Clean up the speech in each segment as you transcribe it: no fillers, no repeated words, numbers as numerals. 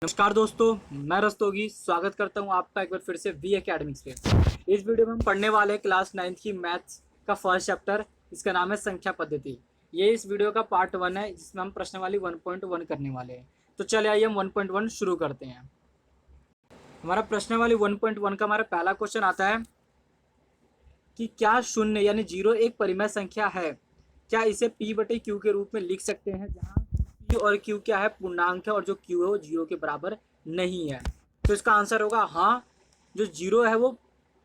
नमस्कार दोस्तों, मैं रस्तोगी स्वागत करता हूं आपका एक बार फिर से वी एकेडमिक्स पे। इस वीडियो में हम पढ़ने वाले हैं क्लास 9th की मैथ्स का फर्स्ट चैप्टर। इसका नाम है संख्या पद्धति। ये इस वीडियो का पार्ट 1 है जिसमें हम प्रश्नावली 1.1 करने वाले हैं। तो चले आइए हम 1.1 शुरू करते हैं। हमारा प्रश्नावली 1.1 का हमारा पहला क्वेश्चन आता है कि क्या शून्य यानी 0 एक परिमेय संख्या है? क्या इसे p/q के रूप में लिख सकते हैं, जहाँ p और q क्या है, पूर्णांक है, और जो q है वो 0 के बराबर नहीं है। तो इसका आंसर होगा हाँ, जो 0 है वो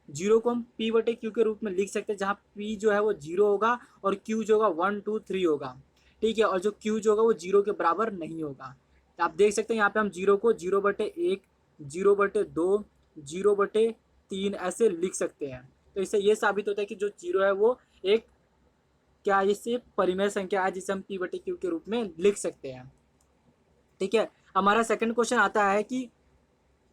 0 को हम p/q के रूप में लिख सकते हैं, जहाँ p जो है वो 0 होगा और q जो होगा 1 2 3 होगा। ठीक है, और जो q जो होगा वो 0 के बराबर नहीं होगा। तो आप देख सकते हैं यहाँ पे हम 0 को 0/1, 0/2, 0/3 ऐसे लिख सकते हैं। तो इससे ये साबित होता है कि जो 0 है वो एक क्या इससे परिमेय संख्या है जिसे हम p/q के रूप में लिख सकते हैं। ठीक है, हमारा सेकंड क्वेश्चन आता है कि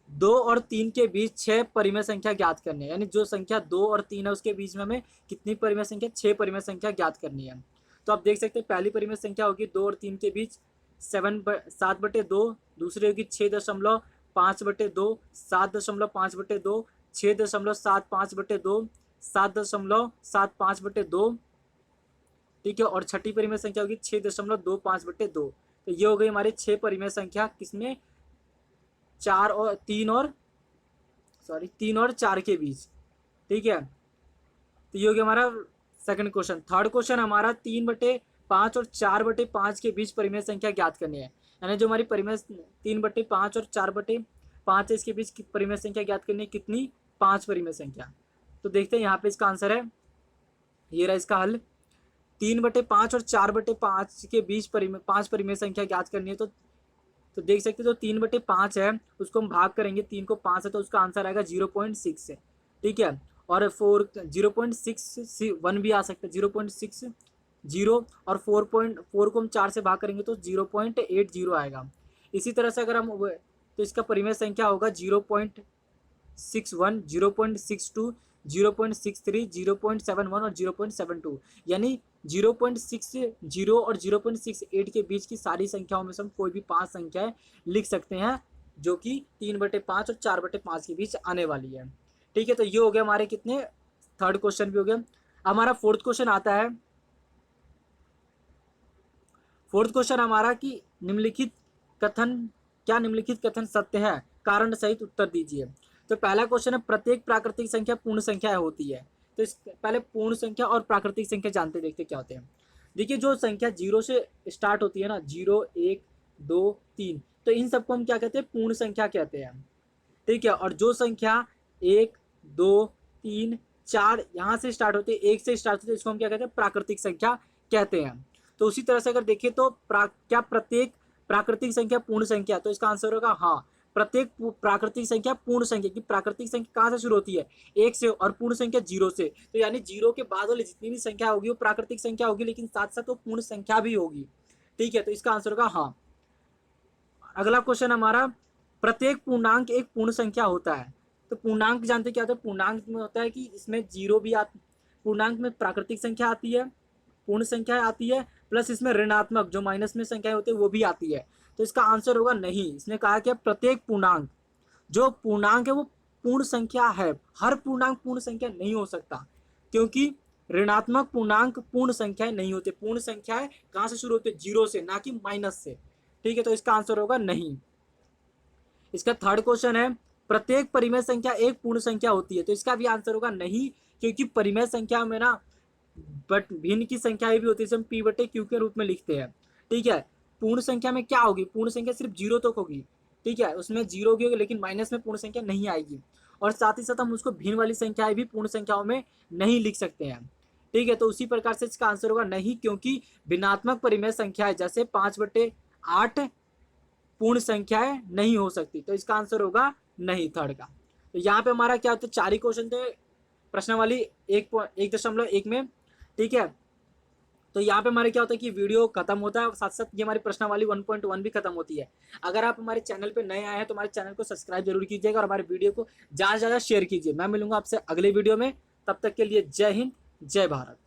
2 और 3 के बीच 6 परिमेय संख्या ज्ञात करनी है। यानी जो संख्या 2 और 3 है उसके बीच में हमें कितनी परिमेय संख्या, 6 परिमेय संख्या ज्ञात करनी है। तो आप देख सकते हैं पहली परिमेय संख्या होगी 2 और 3 के बीच 7/2, दूसरी होगी 6.5/2, 7.5/2, 6.75/2, 7.75/2। ठीक है, और छठी परिमेय संख्या होगी 6.25/2। तो ये हो गई हमारी 6 परिमेय संख्या किसमें, 3 और 4 के बीच। ठीक है, तो ये हो गया हमारा सेकंड क्वेश्चन। थर्ड क्वेश्चन हमारा 3/5 और 4/5 के बीच परिमेय संख्या ज्ञात करनी है। यानी जो हमारी परिमेय 3/5 और 4/5 है, इसके बीच परिमेय संख्या ज्ञात करनी है कितनी, 5 परिमेय संख्या। तो देखते हैं यहाँ पे इसका आंसर है, ये रहा इसका हल। 3/5 और 4/5 के बीच 5 परिमेय संख्या ज्ञात करनी है। तो देख सकते हो, जो 3/5 है उसको हम भाग करेंगे, 3 को 5 है तो उसका आंसर आएगा 0.6 है। ठीक है, और 4 0.6 1 भी आ सकता है, 0.60, और 4 को हम 4 से भाग करेंगे तो 0.80 आएगा। इसी तरह से अगर हम तो इसका परिमेय संख्या होगा 0.61, 0.62, 0.63, 0.71 और 0.72। यानी 0.60 और 0.68 के बीच की सारी संख्याओं में से हम कोई भी 5 संख्याएं लिख सकते हैं जो कि 3/5 और 4/5 के बीच आने वाली है। ठीक है, तो ये हो गया हमारे कितने, थर्ड क्वेश्चन भी हो गया। हमारा फोर्थ क्वेश्चन आता है। फोर्थ क्वेश्चन हमारा कि निम्नलिखित कथन सत्य है, कारण सहित उत्तर दीजिए। तो पहला क्वेश्चन है, प्रत्येक प्राकृतिक संख्या पूर्ण संख्या होती है। तो इस पहले पूर्ण संख्या और प्राकृतिक संख्या जानते देखते क्या होते हैं। देखिए, जो संख्या 0 से स्टार्ट होती है ना, 0 1 2 3, तो इन सबको हम क्या कहते हैं, पूर्ण संख्या कहते हैं। ठीक है, और जो संख्या 1 2 3 4 यहाँ से स्टार्ट होती है, 1 से स्टार्ट होती है, इसको हम क्या कहते हैं, प्राकृतिक संख्या कहते हैं। तो उसी तरह से अगर देखें तो क्या प्रत्येक प्राकृतिक संख्या पूर्ण संख्या, तो इसका आंसर होगा हाँ, प्रत्येक प्राकृतिक संख्या पूर्ण संख्या की प्राकृतिक संख्या कहाँ से शुरू होती है, 1 से, और पूर्ण संख्या 0 से। तो यानी 0 के बाद वाली जितनी भी संख्या होगी वो प्राकृतिक संख्या होगी, लेकिन साथ साथ वो पूर्ण संख्या भी होगी। ठीक है, तो इसका आंसर होगा हाँ। अगला क्वेश्चन हमारा, प्रत्येक पूर्णांक एक पूर्ण संख्या होता है। तो पूर्णांक जानते क्या होता है, पूर्णांक में होता है कि इसमें 0 भी पूर्णांक में प्राकृतिक संख्या आती है, पूर्ण संख्या आती है, प्लस इसमें ऋणात्मक जो माइनस में संख्याएं होती है वो भी आती है। तो इसका आंसर होगा नहीं। इसने कहा कि प्रत्येक पूर्णांक, जो पूर्णांक है वो पूर्ण संख्या है। हर पूर्णांक पूर्ण संख्या नहीं हो सकता, क्योंकि ऋणात्मक पूर्णांक पूर्ण संख्याएं नहीं होते। पूर्ण संख्याएं कहां से शुरू होती है, 0 से, ना कि माइनस से। ठीक है, तो इसका आंसर होगा नहीं। इसका थर्ड क्वेश्चन है, प्रत्येक परिमेय संख्या एक पूर्ण संख्या होती है। तो इसका भी आंसर होगा नहीं, क्योंकि परिमेय संख्या में ना बट भिन्न की संख्याएं भी होती है, हम p/q के रूप में लिखते हैं। ठीक है, पूर्ण संख्या में क्या होगी, पूर्ण संख्या सिर्फ 0 तक होगी। ठीक है, उसमें 0 होगी, लेकिन माइनस में पूर्ण संख्या नहीं आएगी। और साथ ही साथ हम उसको भिन्न वाली संख्याएं भी पूर्ण संख्याओं में नहीं लिख सकते हैं। ठीक है, तो उसी प्रकार से इसका आंसर होगा नहीं, क्योंकि भिन्नात्मक परिमेय संख्याएं जैसे 5/8 पूर्ण संख्याएं नहीं हो सकती। तो इसका आंसर होगा नहीं, थर्ड का। तो यहाँ पे हमारा क्या होता है, 4 ही क्वेश्चन थे प्रश्नावली 1.1 में। ठीक है, तो यहाँ पे हमारे क्या होता है कि वीडियो खत्म होता है, साथ साथ ये हमारी प्रश्नावली 1.1 भी खत्म होती है। अगर आप हमारे चैनल पे नए आए हैं तो हमारे चैनल को सब्सक्राइब जरूर कीजिएगा और हमारे वीडियो को ज़्यादा से ज़्यादा शेयर कीजिए। मैं मिलूंगा आपसे अगले वीडियो में, तब तक के लिए जय हिंद, जय भारत।